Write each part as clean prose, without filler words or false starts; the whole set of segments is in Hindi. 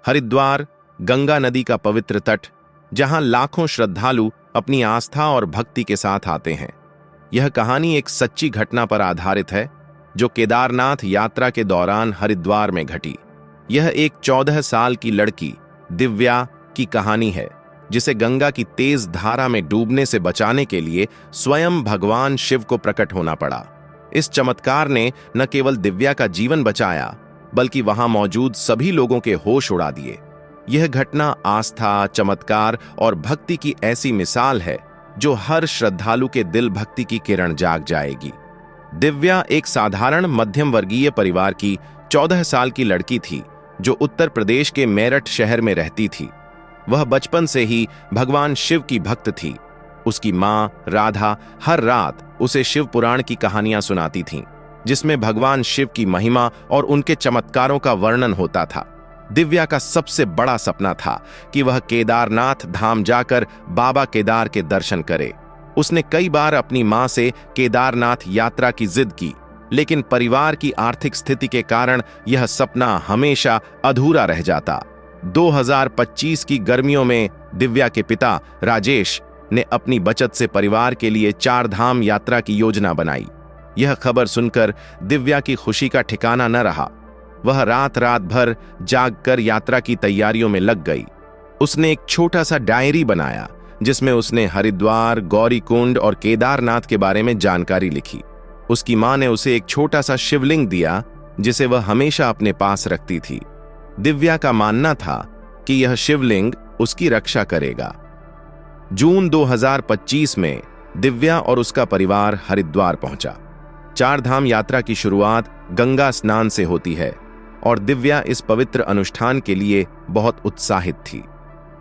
हरिद्वार, गंगा नदी का पवित्र तट, जहां लाखों श्रद्धालु अपनी आस्था और भक्ति के साथ आते हैं। यह कहानी एक सच्ची घटना पर आधारित है जो केदारनाथ यात्रा के दौरान हरिद्वार में घटी। यह एक 14 साल की लड़की दिव्या की कहानी है, जिसे गंगा की तेज धारा में डूबने से बचाने के लिए स्वयं भगवान शिव को प्रकट होना पड़ा। इस चमत्कार ने न केवल दिव्या का जीवन बचाया, बल्कि वहां मौजूद सभी लोगों के होश उड़ा दिए। यह घटना आस्था, चमत्कार और भक्ति की ऐसी मिसाल है जो हर श्रद्धालु के दिल भक्ति की किरण जाग जाएगी। दिव्या एक साधारण मध्यम वर्गीय परिवार की 14 साल की लड़की थी जो उत्तर प्रदेश के मेरठ शहर में रहती थी। वह बचपन से ही भगवान शिव की भक्त थी। उसकी मां राधा हर रात उसे शिव पुराण की कहानियां सुनाती थीं, जिसमें भगवान शिव की महिमा और उनके चमत्कारों का वर्णन होता था। दिव्या का सबसे बड़ा सपना था कि वह केदारनाथ धाम जाकर बाबा केदार के दर्शन करे। उसने कई बार अपनी मां से केदारनाथ यात्रा की जिद की, लेकिन परिवार की आर्थिक स्थिति के कारण यह सपना हमेशा अधूरा रह जाता। 2025 की गर्मियों में दिव्या के पिता राजेश ने अपनी बचत से परिवार के लिए 4 धाम यात्रा की योजना बनाई। यह खबर सुनकर दिव्या की खुशी का ठिकाना न रहा। वह रात भर जागकर यात्रा की तैयारियों में लग गई। उसने एक छोटा सा डायरी बनाया जिसमें उसने हरिद्वार, गौरीकुंड और केदारनाथ के बारे में जानकारी लिखी। उसकी मां ने उसे एक छोटा सा शिवलिंग दिया जिसे वह हमेशा अपने पास रखती थी। दिव्या का मानना था कि यह शिवलिंग उसकी रक्षा करेगा। जून 2025 में दिव्या और उसका परिवार हरिद्वार पहुंचा। 4 धाम यात्रा की शुरुआत गंगा स्नान से होती है और दिव्या इस पवित्र अनुष्ठान के लिए बहुत उत्साहित थी।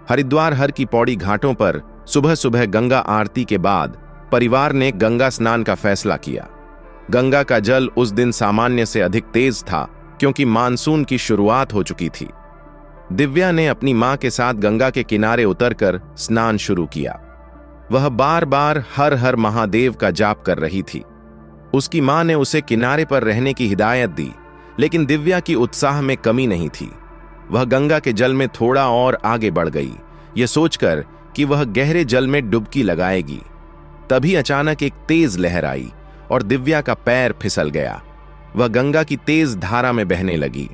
हरिद्वार हर की पौड़ी घाटों पर सुबह सुबह गंगा आरती के बाद परिवार ने गंगा स्नान का फैसला किया। गंगा का जल उस दिन सामान्य से अधिक तेज था क्योंकि मानसून की शुरुआत हो चुकी थी। दिव्या ने अपनी मां के साथ गंगा के किनारे उतरकर स्नान शुरू किया। वह बार बार हर हर महादेव का जाप कर रही थी। उसकी मां ने उसे किनारे पर रहने की हिदायत दी, लेकिन दिव्या की उत्साह में कमी नहीं थी। वह गंगा के जल में थोड़ा और आगे बढ़ गई, यह सोचकर कि वह गहरे जल में डुबकी लगाएगी। तभी अचानक एक तेज लहर आई और दिव्या का पैर फिसल गया। वह गंगा की तेज धारा में बहने लगी।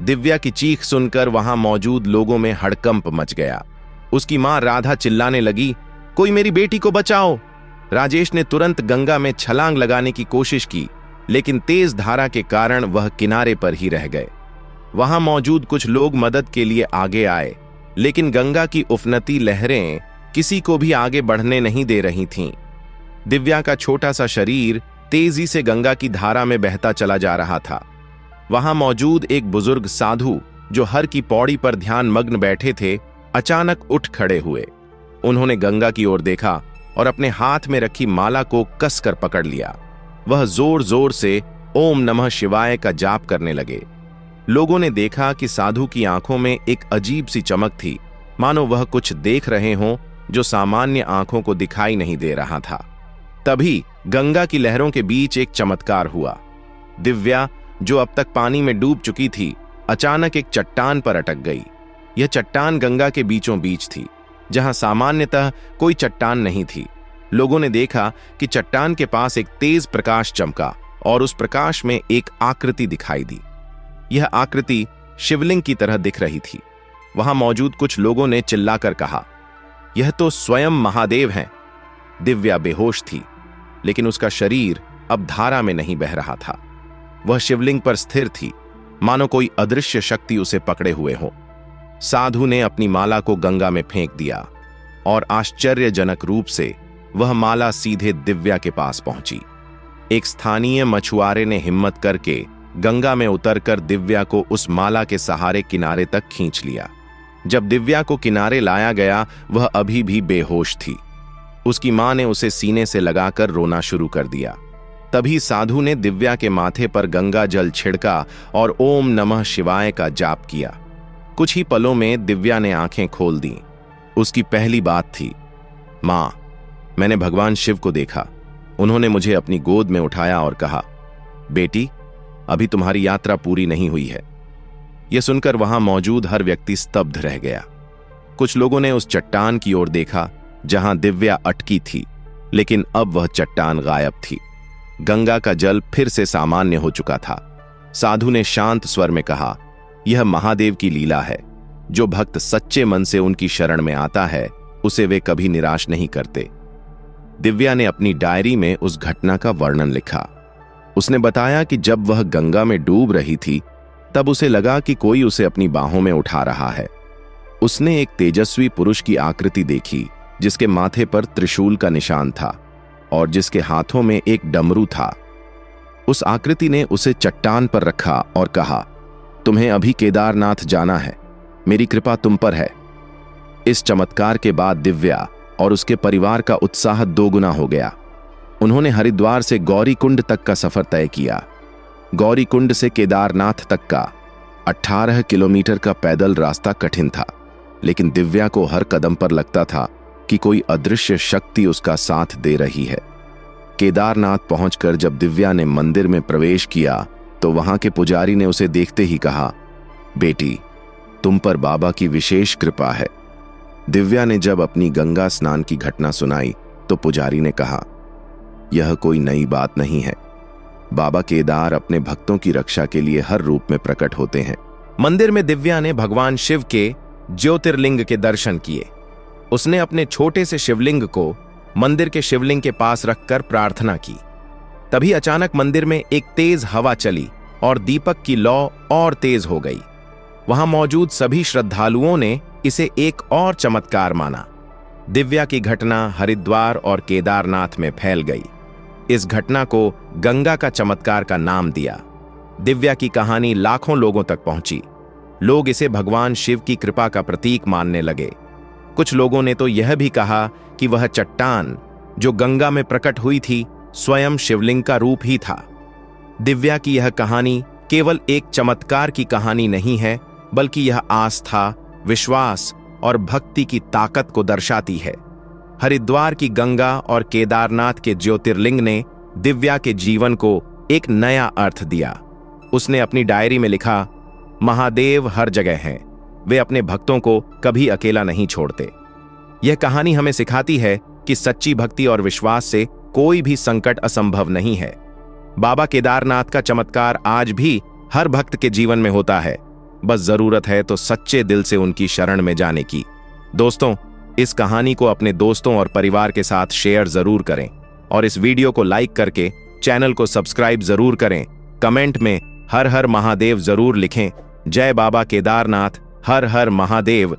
दिव्या की चीख सुनकर वहां मौजूद लोगों में हड़कंप मच गया। उसकी मां राधा चिल्लाने लगी, कोई मेरी बेटी को बचाओ। राजेश ने तुरंत गंगा में छलांग लगाने की कोशिश की, लेकिन तेज धारा के कारण वह किनारे पर ही रह गए। वहां मौजूद कुछ लोग मदद के लिए आगे आए, लेकिन गंगा की उफनती लहरें किसी को भी आगे बढ़ने नहीं दे रही थीं। दिव्या का छोटा सा शरीर तेजी से गंगा की धारा में बहता चला जा रहा था। वहां मौजूद एक बुजुर्ग साधु जो हर की पौड़ी पर ध्यान मग्न बैठे थे, अचानक उठ खड़े हुए। उन्होंने गंगा की ओर देखा और अपने हाथ में रखी माला को कसकर पकड़ लिया। वह जोर जोर से ओम नमः शिवाय का जाप करने लगे। लोगों ने देखा कि साधु की आंखों में एक अजीब सी चमक थी, मानो वह कुछ देख रहे हों जो सामान्य आंखों को दिखाई नहीं दे रहा था। तभी गंगा की लहरों के बीच एक चमत्कार हुआ। दिव्या, जो अब तक पानी में डूब चुकी थी, अचानक एक चट्टान पर अटक गई। यह चट्टान गंगा के बीचों बीच थी, जहां सामान्यतः कोई चट्टान नहीं थी। लोगों ने देखा कि चट्टान के पास एक तेज प्रकाश चमका और उस प्रकाश में एक आकृति दिखाई दी। यह आकृति शिवलिंग की तरह दिख रही थी। वहां मौजूद कुछ लोगों ने चिल्लाकर कहा, यह तो स्वयं महादेव हैं। दिव्या बेहोश थी, लेकिन उसका शरीर अब धारा में नहीं बह रहा था। वह शिवलिंग पर स्थिर थी, मानो कोई अदृश्य शक्ति उसे पकड़े हुए हो। साधु ने अपनी माला को गंगा में फेंक दिया और आश्चर्यजनक रूप से वह माला सीधे दिव्या के पास पहुंची। एक स्थानीय मछुआरे ने हिम्मत करके गंगा में उतरकर दिव्या को उस माला के सहारे किनारे तक खींच लिया। जब दिव्या को किनारे लाया गया, वह अभी भी बेहोश थी। उसकी मां ने उसे सीने से लगाकर रोना शुरू कर दिया। तभी साधु ने दिव्या के माथे पर गंगा जल छिड़का और ओम नमः शिवाय का जाप किया। कुछ ही पलों में दिव्या ने आंखें खोल दी। उसकी पहली बात थी, मां, मैंने भगवान शिव को देखा। उन्होंने मुझे अपनी गोद में उठाया और कहा, बेटी, अभी तुम्हारी यात्रा पूरी नहीं हुई है। यह सुनकर वहां मौजूद हर व्यक्ति स्तब्ध रह गया। कुछ लोगों ने उस चट्टान की ओर देखा जहां दिव्या अटकी थी, लेकिन अब वह चट्टान गायब थी। गंगा का जल फिर से सामान्य हो चुका था। साधु ने शांत स्वर में कहा, यह महादेव की लीला है। जो भक्त सच्चे मन से उनकी शरण में आता है उसे वे कभी निराश नहीं करते। दिव्या ने अपनी डायरी में उस घटना का वर्णन लिखा। उसने बताया कि जब वह गंगा में डूब रही थी तब उसे लगा कि कोई उसे अपनी बाहों में उठा रहा है। उसने एक तेजस्वी पुरुष की आकृति देखी जिसके माथे पर त्रिशूल का निशान था और जिसके हाथों में एक डमरू था। उस आकृति ने उसे चट्टान पर रखा और कहा, तुम्हें अभी केदारनाथ जाना है, मेरी कृपा तुम पर है। इस चमत्कार के बाद दिव्या और उसके परिवार का उत्साह दोगुना हो गया। उन्होंने हरिद्वार से गौरीकुंड तक का सफर तय किया। गौरीकुंड से केदारनाथ तक का 18 किलोमीटर का पैदल रास्ता कठिन था, लेकिन दिव्या को हर कदम पर लगता था कि कोई अदृश्य शक्ति उसका साथ दे रही है। केदारनाथ पहुंचकर जब दिव्या ने मंदिर में प्रवेश किया तो वहां के पुजारी ने उसे देखते ही कहा, बेटी, तुम पर बाबा की विशेष कृपा है। दिव्या ने जब अपनी गंगा स्नान की घटना सुनाई तो पुजारी ने कहा, यह कोई नई बात नहीं है। बाबा केदार अपने भक्तों की रक्षा के लिए हर रूप में प्रकट होते हैं। मंदिर में दिव्या ने भगवान शिव के ज्योतिर्लिंग के दर्शन किए। उसने अपने छोटे से शिवलिंग को मंदिर के शिवलिंग के पास रखकर प्रार्थना की। तभी अचानक मंदिर में एक तेज हवा चली और दीपक की लौ और तेज हो गई। वहां मौजूद सभी श्रद्धालुओं ने इसे एक और चमत्कार माना। दिव्या की घटना हरिद्वार और केदारनाथ में फैल गई। इस घटना को गंगा का चमत्कार का नाम दिया। दिव्या की कहानी लाखों लोगों तक पहुंची। लोग इसे भगवान शिव की कृपा का प्रतीक मानने लगे। कुछ लोगों ने तो यह भी कहा कि वह चट्टान जो गंगा में प्रकट हुई थी स्वयं शिवलिंग का रूप ही था। दिव्या की यह कहानी केवल एक चमत्कार की कहानी नहीं है, बल्कि यह आस्था, विश्वास और भक्ति की ताकत को दर्शाती है। हरिद्वार की गंगा और केदारनाथ के ज्योतिर्लिंग ने दिव्या के जीवन को एक नया अर्थ दिया। उसने अपनी डायरी में लिखा, महादेव हर जगह हैं, वे अपने भक्तों को कभी अकेला नहीं छोड़ते। यह कहानी हमें सिखाती है कि सच्ची भक्ति और विश्वास से कोई भी संकट असंभव नहीं है। बाबा केदारनाथ का चमत्कार आज भी हर भक्त के जीवन में होता है, बस जरूरत है तो सच्चे दिल से उनकी शरण में जाने की। दोस्तों, इस कहानी को अपने दोस्तों और परिवार के साथ शेयर जरूर करें और इस वीडियो को लाइक करके चैनल को सब्सक्राइब जरूर करें। कमेंट में हर हर महादेव जरूर लिखें। जय बाबा केदारनाथ, हर हर महादेव।